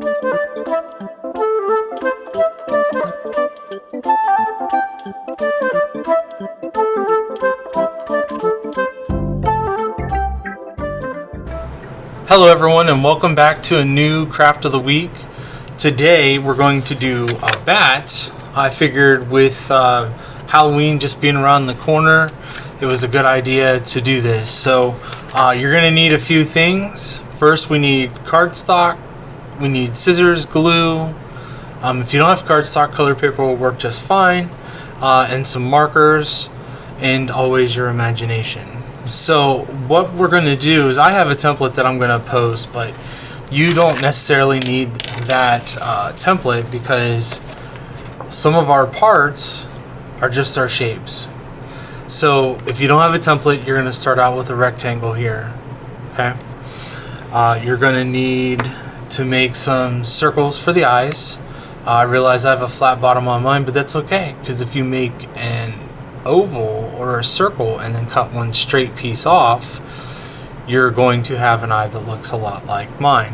Hello everyone, and welcome back to a new craft of the week. Today we're going to do a bat. I figured with Halloween just being around the corner, it was a good idea to do this. So you're going to need a few things. First, we need cardstock, we need scissors, glue. If you don't have cardstock, colored paper will work just fine, and some markers, and always your imagination. So what we're going to do is, I have a template that I'm going to post, but you don't necessarily need that template, because some of our parts are just our shapes. So if you don't have a template, you're going to start out with a rectangle here. Okay. You're going to need to make some circles for the eyes. I realize I have a flat bottom on mine, but that's okay, because if you make an oval or a circle and then cut one straight piece off, you're going to have an eye that looks a lot like mine.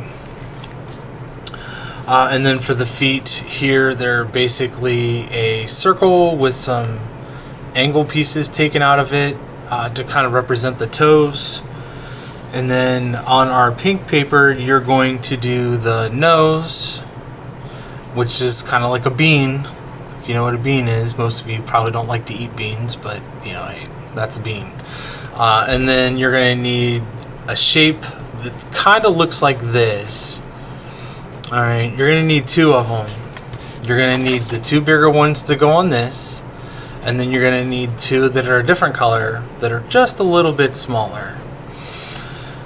And then for the feet here, they're basically a circle with some angle pieces taken out of it to kind of represent the toes. And then on our pink paper, you're going to do the nose, which is kind of like a bean. If you know what a bean is, most of you probably don't like to eat beans, but you know, hey, that's a bean. And then you're going to need a shape that kind of looks like this. Alright, you're going to need two of them. You're going to need the two bigger ones to go on this, and then you're going to need two that are a different color that are just a little bit smaller.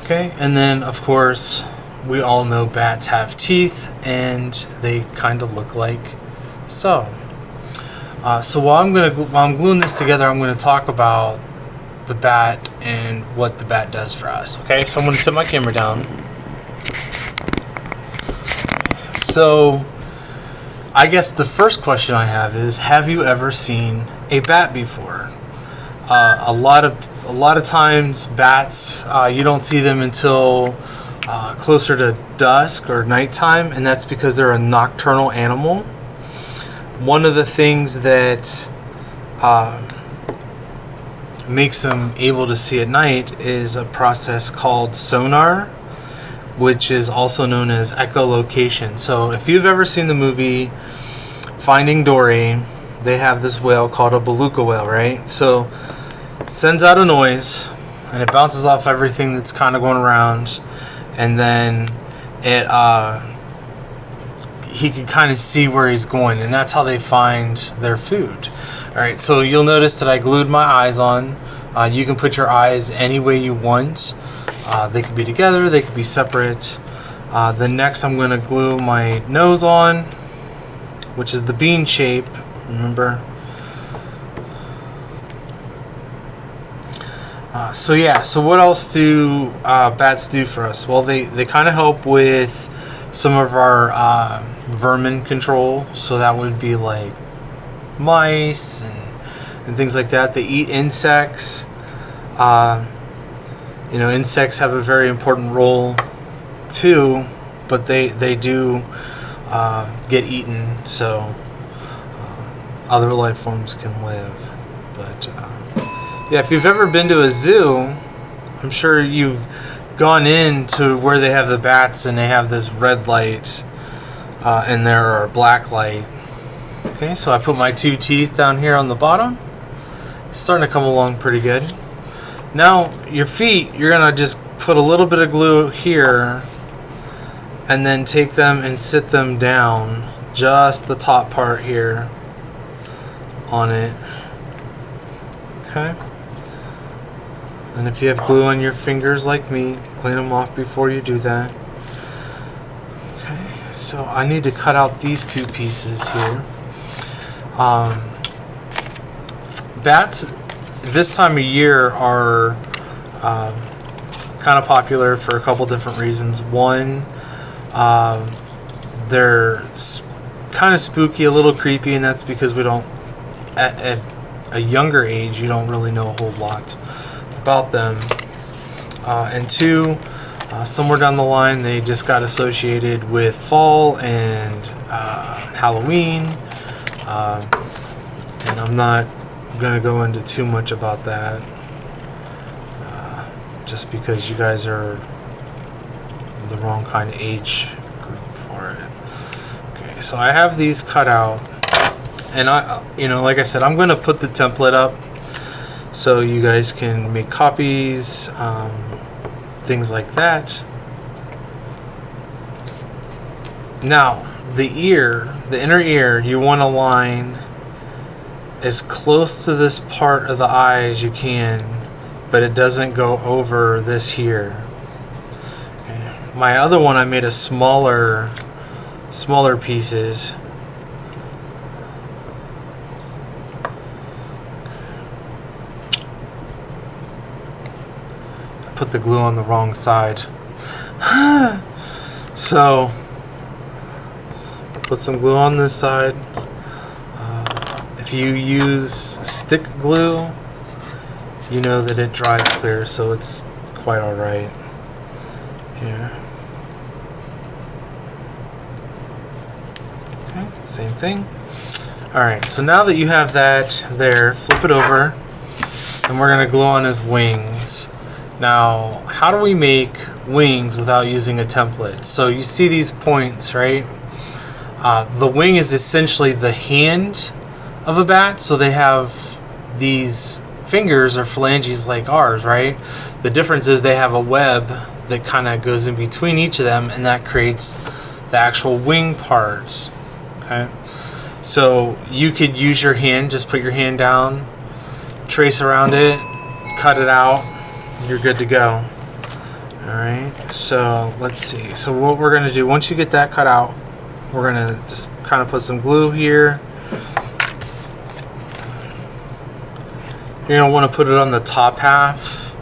Okay, and then of course we all know bats have teeth, and they kind of look like so. So while I'm gluing this together, I'm going to talk about the bat and what the bat does for us. Okay, so I'm going to set my camera down. So I guess the first question I have is, have you ever seen a bat before? A lot of times bats, you don't see them until closer to dusk or nighttime, and that's because they're a nocturnal animal. One of the things that makes them able to see at night is a process called sonar, which is also known as echolocation. So if you've ever seen the movie Finding Dory, they have this whale called a beluga whale, right? So it sends out a noise, and it bounces off everything that's kind of going around, and then it he can kind of see where he's going, and that's how they find their food. Alright, so you'll notice that I glued my eyes on. You can put your eyes any way you want. They could be together, they could be separate. Then next I'm going to glue my nose on, which is the bean shape, remember? So yeah, so what else do bats do for us? Well, they kind of help with some of our vermin control, so that would be like mice and things like that. They eat insects. You know, insects have a very important role too, but they do get eaten, so other life forms can live. But yeah, if you've ever been to a zoo, I'm sure you've gone into where they have the bats and they have this red light and there are black light. Okay, so I put my two teeth down here on the bottom. It's starting to come along pretty good. Now your feet, you're gonna just put a little bit of glue here and then take them and sit them down, just the top part here on it. Okay. And if you have glue on your fingers like me, clean them off before you do that. Okay, so I need to cut out these two pieces here. Bats this time of year are kind of popular for a couple different reasons. One, they're kind of spooky, a little creepy, and that's because we don't, at a younger age, you don't really know a whole lot about them. And two, Somewhere down the line, they just got associated with fall and Halloween, and I'm not going to go into too much about that, just because you guys are the wrong kind of age group for it. Okay, so I have these cut out, and like I said, I'm going to put the template up so you guys can make copies, things like that. Now, the inner ear, you want to line as close to this part of the eye as you can, but it doesn't go over this here. Okay. My other one, I made a smaller pieces. Put the glue on the wrong side. So put some glue on this side. If you use stick glue, you know that it dries clear, so it's quite alright. Here. Okay, same thing. Alright, so now that you have that there, flip it over, and we're going to glue on his wings. Now, how do we make wings without using a template? So you see these points, right? The wing is essentially the hand of a bat, so they have these fingers or phalanges like ours, right? The difference is they have a web that kind of goes in between each of them, and that creates the actual wing parts. Okay, so you could use your hand, just put your hand down, trace around it, cut it out, you're good to go. Alright, so let's see. So what we're going to do, once you get that cut out, we're going to just kind of put some glue here. You're going to want to put it on the top half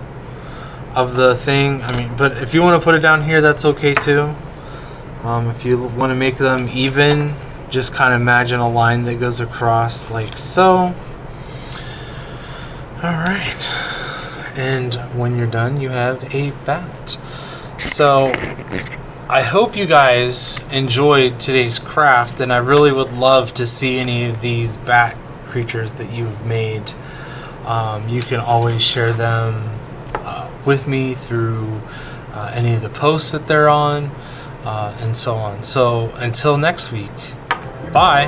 of the thing. But if you want to put it down here, that's okay too. If you want to make them even, just kind of imagine a line that goes across like so. Alright. And when you're done, you have a bat. So I hope you guys enjoyed today's craft, and I really would love to see any of these bat creatures that you've made. You can always share them with me through any of the posts that they're on, and so on. So until next week, bye.